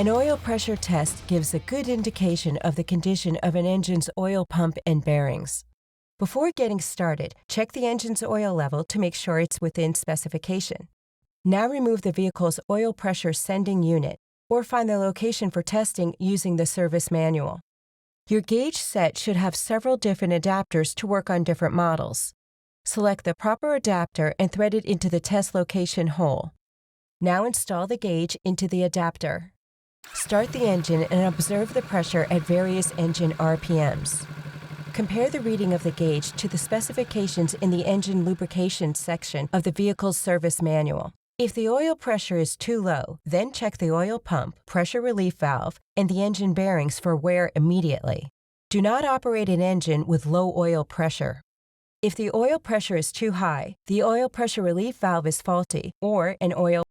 An oil pressure test gives a good indication of the condition of an engine's oil pump and bearings. Before getting started, check the engine's oil level to make sure it's within specification. Now remove the vehicle's oil pressure sending unit, or find the location for testing using the service manual. Your gauge set should have several different adapters to work on different models. Select the proper adapter and thread it into the test location hole. Now install the gauge into the adapter. Start the engine and observe the pressure at various engine RPMs. Compare the reading of the gauge to the specifications in the engine lubrication section of the vehicle's service manual. If the oil pressure is too low, then check the oil pump, pressure relief valve, and the engine bearings for wear immediately. Do not operate an engine with low oil pressure. If the oil pressure is too high, the oil pressure relief valve is faulty, or an oil